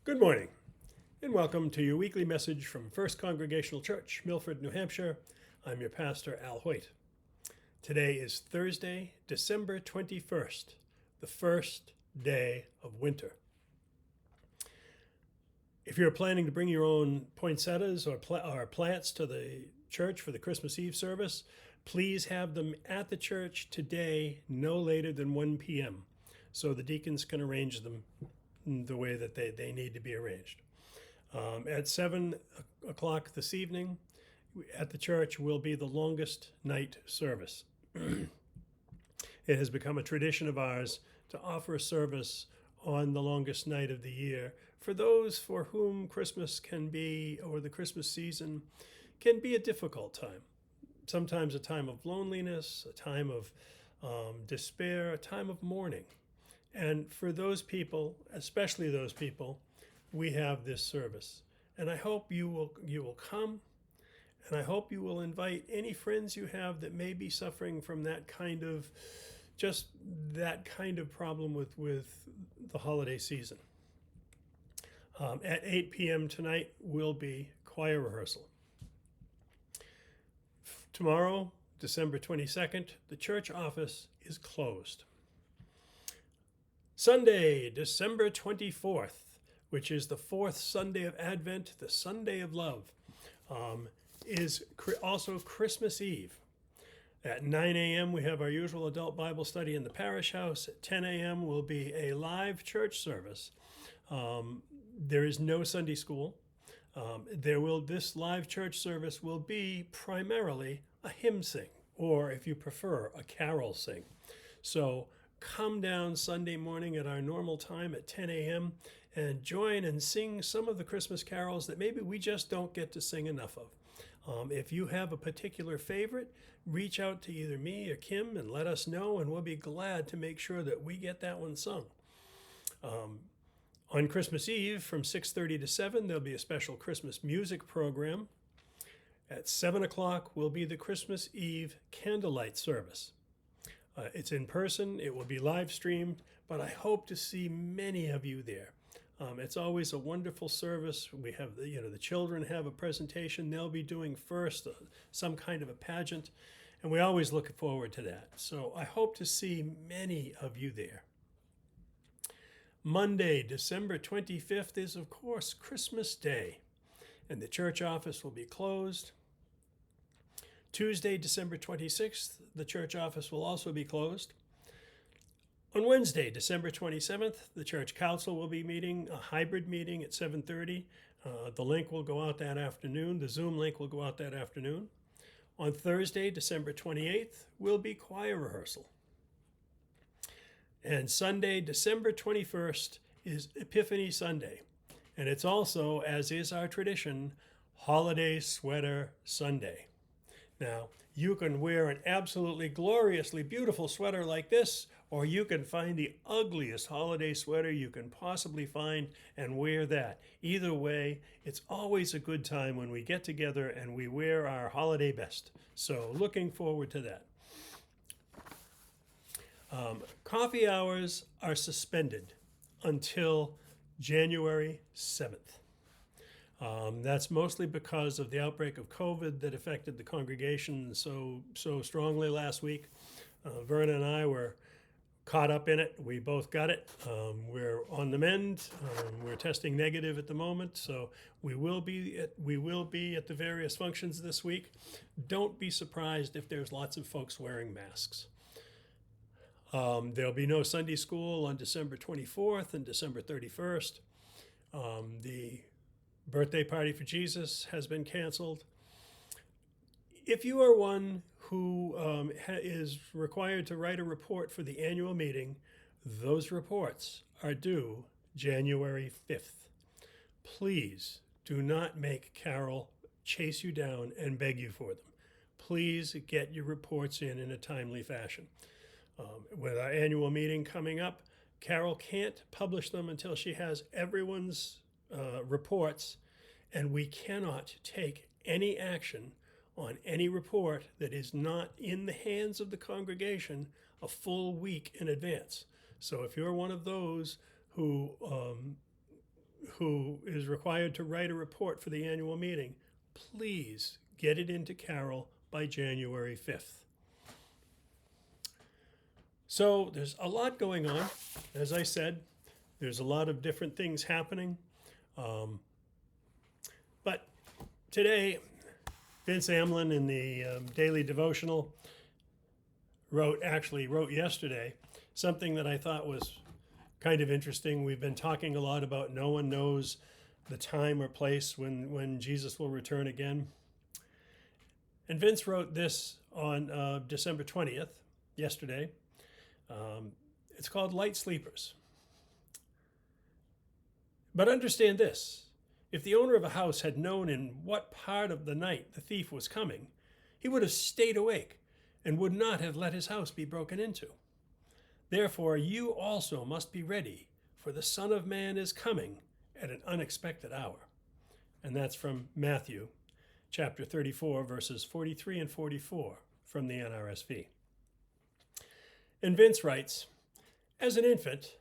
Good morning, and welcome to your weekly message from First Congregational Church, Milford, New Hampshire. I'm your pastor, Al Hoyt. Today is Thursday, December 21st, the first day of winter. If you're planning to bring your own poinsettias or plants to the church for the Christmas Eve service, please have them at the church today no later than 1 p.m. so the deacons can arrange them the way that they need to be arranged. At 7 o'clock this evening at the church will be the longest night service. It has become a tradition of ours to offer a service on the longest night of the year for those for whom Christmas can be, or the Christmas season can be, a difficult time. Sometimes a time of loneliness, a time of despair, a time of mourning. And for those people, especially those people, we have this service. And I hope you will come, and I hope you will invite any friends you have that may be suffering from that kind of problem with the holiday season. At 8 p.m. tonight will be choir rehearsal. Tomorrow, December 22nd, the church office is closed. Sunday, December 24th, which is the fourth Sunday of Advent, the Sunday of Love, is also Christmas Eve. At 9 a.m., we have our usual adult Bible study in the parish house. At 10 a.m. will be a live church service. There is no Sunday school. This live church service will be primarily a hymn sing, or if you prefer, a carol sing. So come down Sunday morning at our normal time at 10 a.m. and join and sing some of the Christmas carols that maybe we just don't get to sing enough of. If you have a particular favorite, reach out to either me or Kim and let us know, and we'll be glad to make sure that we get that one sung. On Christmas Eve from 6:30 to 7, there'll be a special Christmas music program. At 7 o'clock will be the Christmas Eve candlelight service. It's in person, it will be live streamed, but I hope to see many of you there. It's always a wonderful service. We have the children have a presentation. They'll be doing first some kind of a pageant, and we always look forward to that. So I hope to see many of you there. Monday, December 25th is, of course, Christmas Day, and the church office will be closed. Tuesday, December 26th, the church office will also be closed. On Wednesday, December 27th, the church council will be meeting, a hybrid meeting at 7:30. The link will go out that afternoon. The Zoom link will go out that afternoon. On Thursday, December 28th, will be choir rehearsal. And Sunday, December 21st, is Epiphany Sunday. And it's also, as is our tradition, Holiday Sweater Sunday. Now, you can wear an absolutely gloriously beautiful sweater like this, or you can find the ugliest holiday sweater you can possibly find and wear that. Either way, it's always a good time when we get together and we wear our holiday best. So looking forward to that. Coffee hours are suspended until January 7th. That's mostly because of the outbreak of COVID that affected the congregation so strongly last week. Verna and I were caught up in it. We both got it. We're on the mend. We're testing negative at the moment, so we will be at the various functions this week. Don't be surprised if there's lots of folks wearing masks. There'll be no Sunday school on December 24th and December 31st. The birthday party for Jesus has been canceled. If you are one who is required to write a report for the annual meeting, those reports are due January 5th. Please do not make Carol chase you down and beg you for them. Please get your reports in a timely fashion. With our annual meeting coming up, Carol can't publish them until she has everyone's reports, and we cannot take any action on any report that is not in the hands of the congregation a full week in advance. So if you're one of those who who is required to write a report for the annual meeting, please get it into Carol by January 5th. So there's a lot going on. As I said, there's a lot of different things happening. But today, Vince Amlin in the Daily Devotional wrote yesterday something that I thought was kind of interesting. We've been talking a lot about no one knows the time or place when Jesus will return again. And Vince wrote this on December 20th, yesterday. It's called Light Sleepers. But understand this. If the owner of a house had known in what part of the night the thief was coming, he would have stayed awake and would not have let his house be broken into. Therefore, you also must be ready, for the Son of Man is coming at an unexpected hour. And that's from Matthew chapter 34, verses 43 and 44 from the NRSV. And Vince writes, as an infant,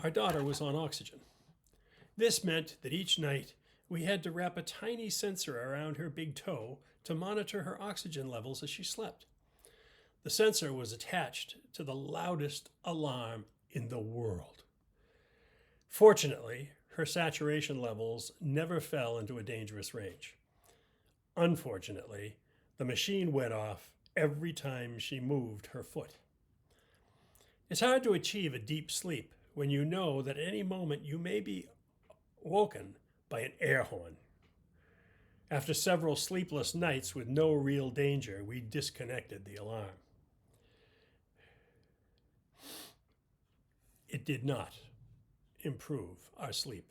our daughter was on oxygen. This meant that each night we had to wrap a tiny sensor around her big toe to monitor her oxygen levels as she slept. The sensor was attached to the loudest alarm in the world. Fortunately, her saturation levels never fell into a dangerous range. Unfortunately, the machine went off every time she moved her foot. It's hard to achieve a deep sleep when you know that at any moment you may be woken by an air horn. After several sleepless nights with no real danger, we disconnected the alarm. It did not improve our sleep.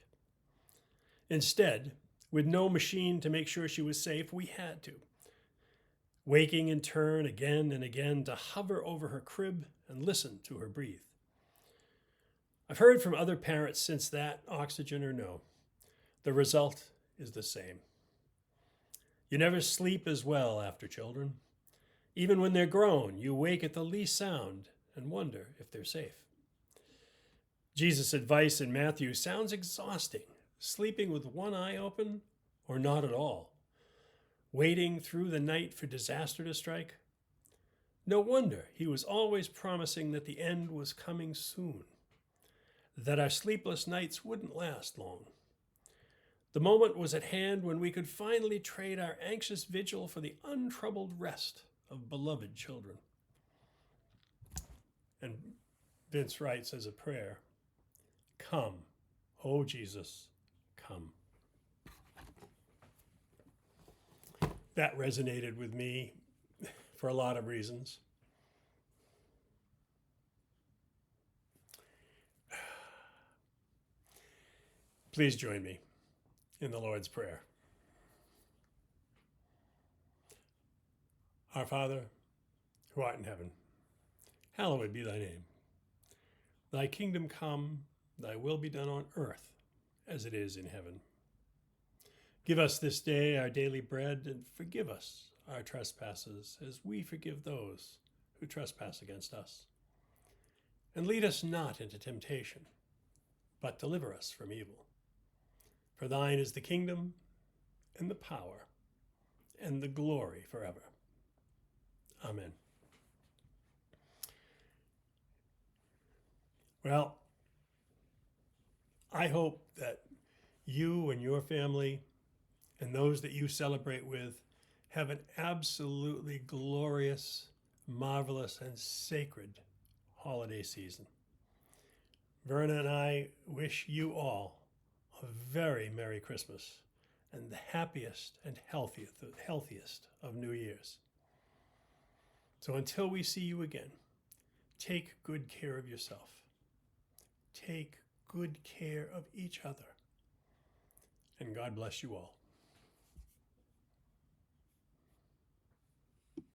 Instead, with no machine to make sure she was safe, we had to. Waking in turn again and again to hover over her crib and listen to her breathe. I've heard from other parents since that, oxygen or no. The result is the same. You never sleep as well after children. Even when they're grown, you wake at the least sound and wonder if they're safe. Jesus' advice in Matthew sounds exhausting, sleeping with one eye open or not at all, waiting through the night for disaster to strike. No wonder he was always promising that the end was coming soon, that our sleepless nights wouldn't last long. The moment was at hand when we could finally trade our anxious vigil for the untroubled rest of beloved children. And Vince writes as a prayer, "Come, O Jesus, come." That resonated with me for a lot of reasons. Please join me in the Lord's Prayer. Our Father, who art in heaven, hallowed be thy name. Thy kingdom come, thy will be done on earth as it is in heaven. Give us this day our daily bread, and forgive us our trespasses as we forgive those who trespass against us. And lead us not into temptation, but deliver us from evil. For thine is the kingdom, and the power, and the glory forever. Amen. Well, I hope that you and your family and those that you celebrate with have an absolutely glorious, marvelous, and sacred holiday season. Verna and I wish you all a very Merry Christmas and the happiest and healthiest of New Year's. So until we see you again, take good care of yourself. Take good care of each other. And God bless you all.